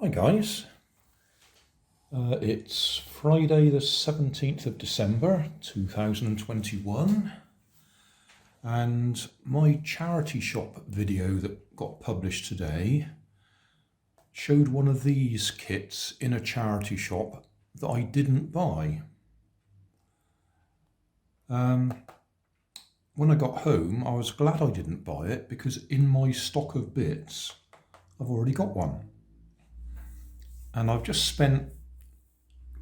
Hi guys, it's Friday the 17th of December 2021 and my charity shop video that got published today showed one of these kits in a charity shop that I didn't buy. When I got home I was glad I didn't buy it because in my stock of bits I've already got one. And I've just spent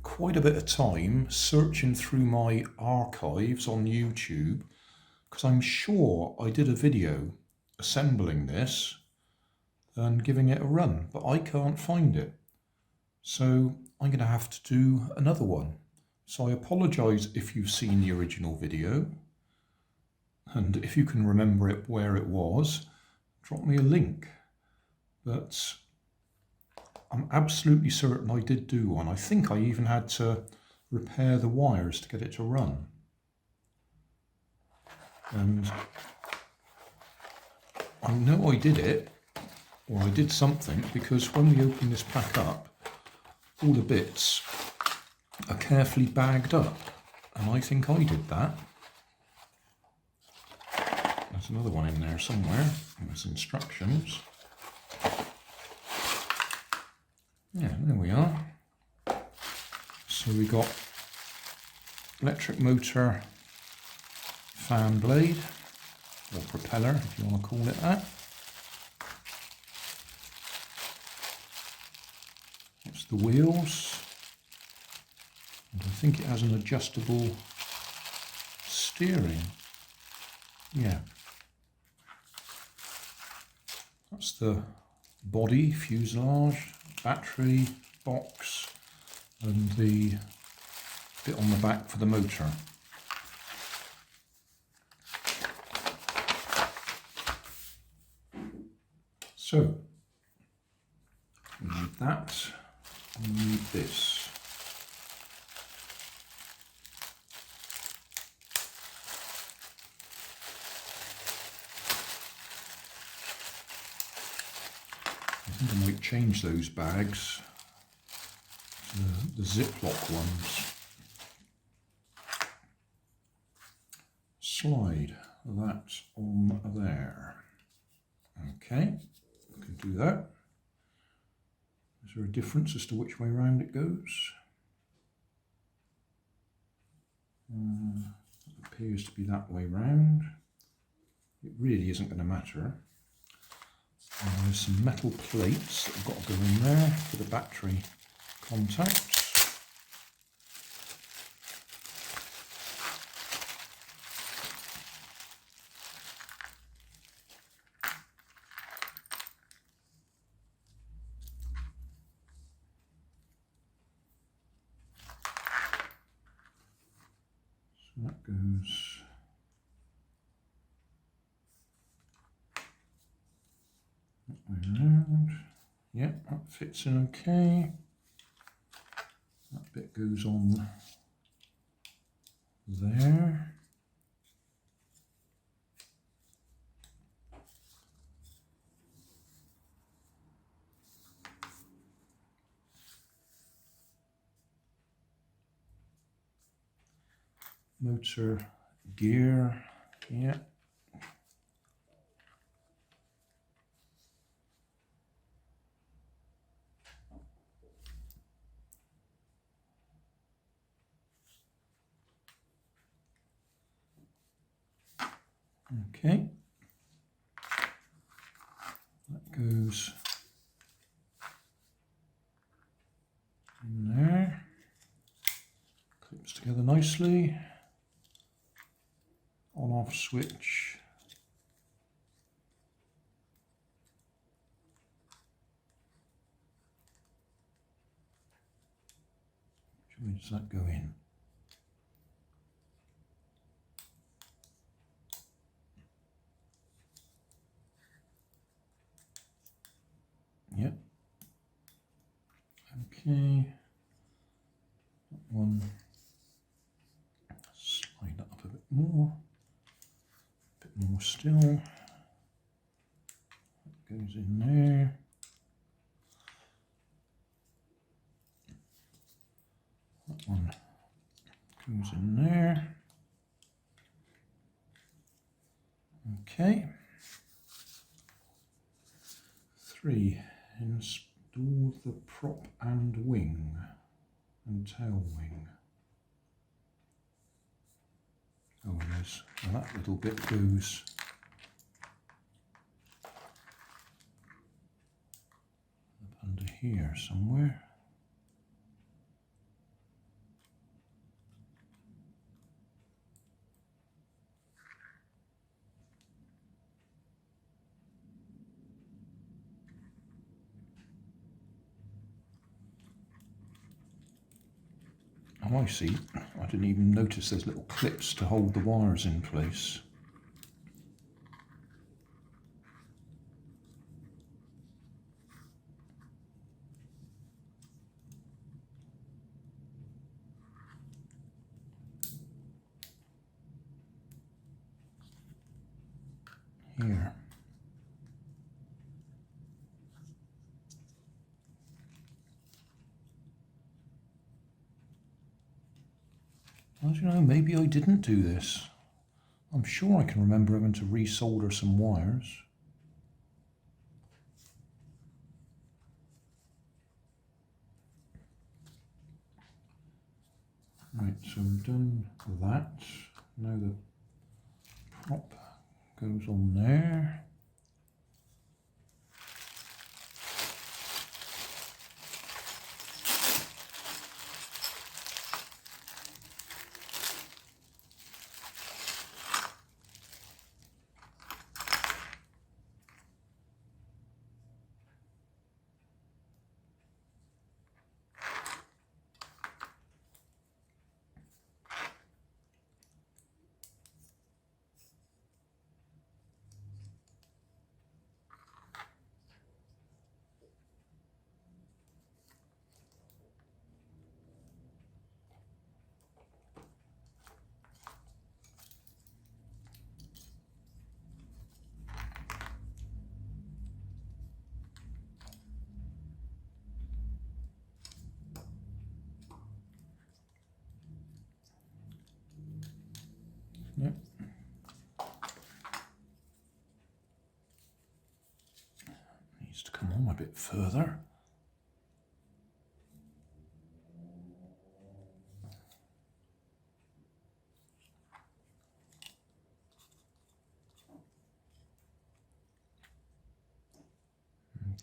quite a bit of time searching through my archives on YouTube because I'm sure I did a video assembling this and giving it a run, but I can't find it. So I'm going to have to do another one. So I apologise if you've seen the original video, and if you can remember it where it was, drop me a link. But I'm absolutely certain I did do one. I think I even had to repair the wires to get it to run. And I know I did it, or I did something, because when we open this pack up, all the bits are carefully bagged up. And I think I did that. There's another one in there somewhere. There's instructions. Yeah, there we are. So we got electric motor fan blade, or propeller if you want to call it that. It's the wheels, and I think it has an adjustable steering. Yeah. That's the body, fuselage, battery, box, and the bit on the back for the motor. So, we need that, and we need this. I think I might change those bags to the Ziploc ones. Slide that on there. Okay, I can do that. Is there a difference as to which way round it goes? It appears to be that way round. It really isn't going to matter. There's some metal plates that have got to go in there for the battery contacts. So that goes that way around. Yep, that fits in okay. That bit goes on there. Motor gear, yeah. Okay, that goes in there, clips together nicely, on-off switch, which way does that go in? Yep. Okay. That one. Slide that up a bit more. A bit more still. That goes in there. one goes in there. Okay. 3. Install the prop and wing and tail wing. Oh yes, well, that little bit goes up under here somewhere. Oh, I see. I didn't even notice there's little clips to hold the wires in place. Here. I don't know, maybe I didn't do this. I'm sure I can remember having to resolder some wires. Right, so we've done that. Now the prop goes on there. Yep. Needs to come on a bit further.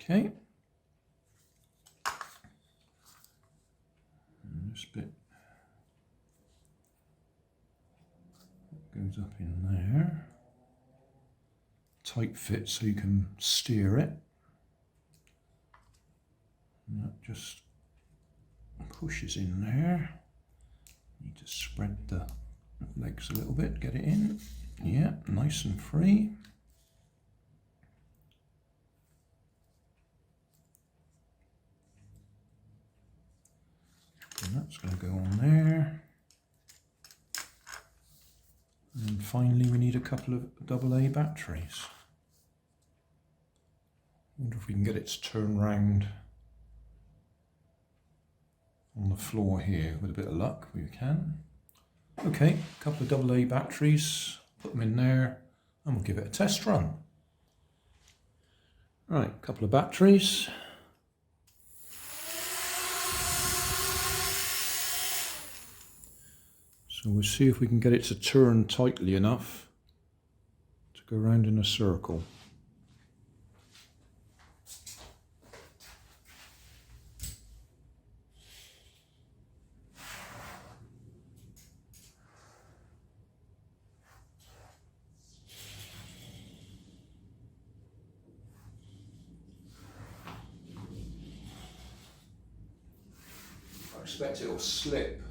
Okay. And this bit goes up in there. Tight fit so you can steer it. And that just pushes in there. Need to spread the legs a little bit, get it in. Yeah, nice and free. And that's going to go on there. And finally we need a couple of AA batteries. Wonder if we can get it to turn round on the floor here. With a bit of luck we can. Okay, a couple of AA batteries, put them in there and we'll give it a test run. Right, a couple of batteries. So we'll see if we can get it to turn tightly enough to go round in a circle. I expect it will slip.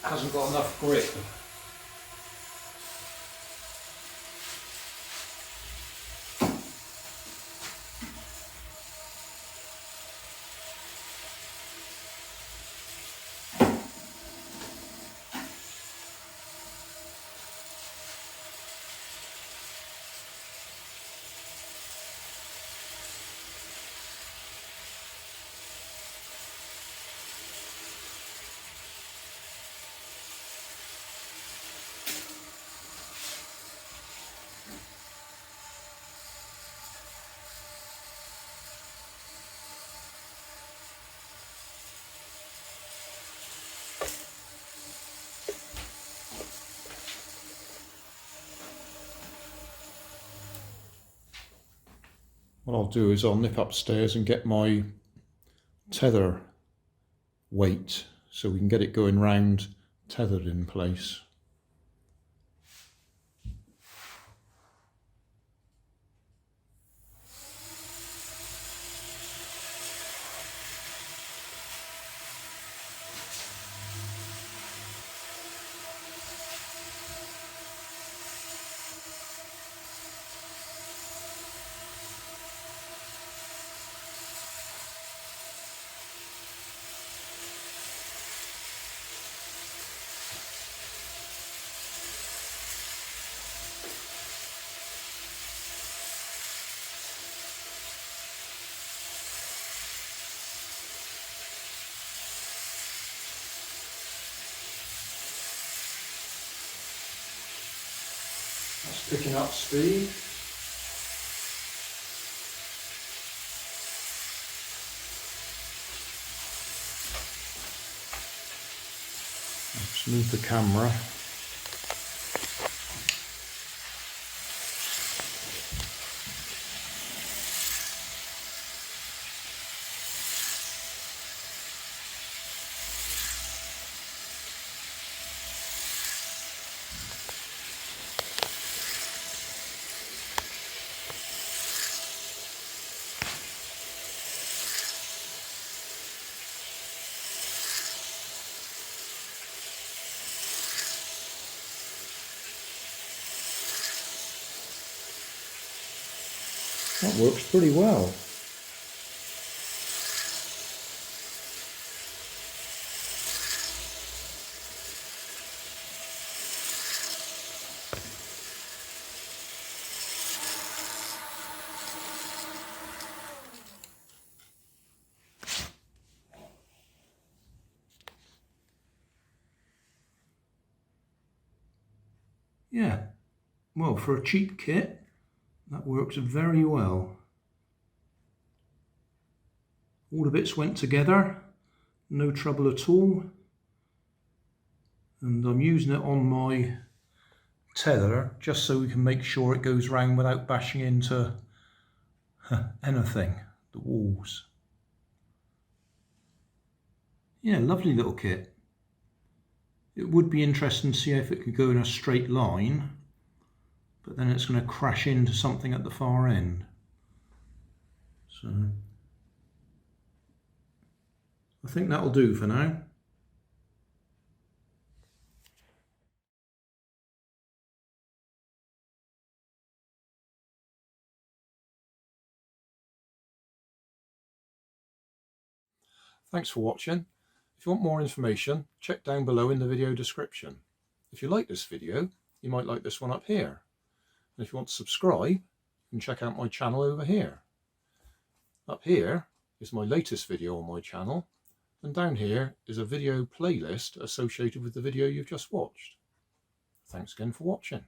Hasn't got enough grip. What I'll do is I'll nip upstairs and get my tether weight so we can get it going round tethered in place. That's picking up speed. Let's move the camera. That works pretty well. Yeah, well, for a cheap kit, that works very well. All the bits went together, no trouble at all. And I'm using it on my tether just so we can make sure it goes round without bashing into anything, the walls. Yeah, lovely little kit. It would be interesting to see if it could go in a straight line, but then it's going to crash into something at the far end. So I think that'll do for now. Thanks for watching. If you want more information, check down below in the video description. If you like this video, you might like this one up here. And if you want to subscribe, you can check out my channel over here. Up here is my latest video on my channel, and down here is a video playlist associated with the video you've just watched. Thanks again for watching.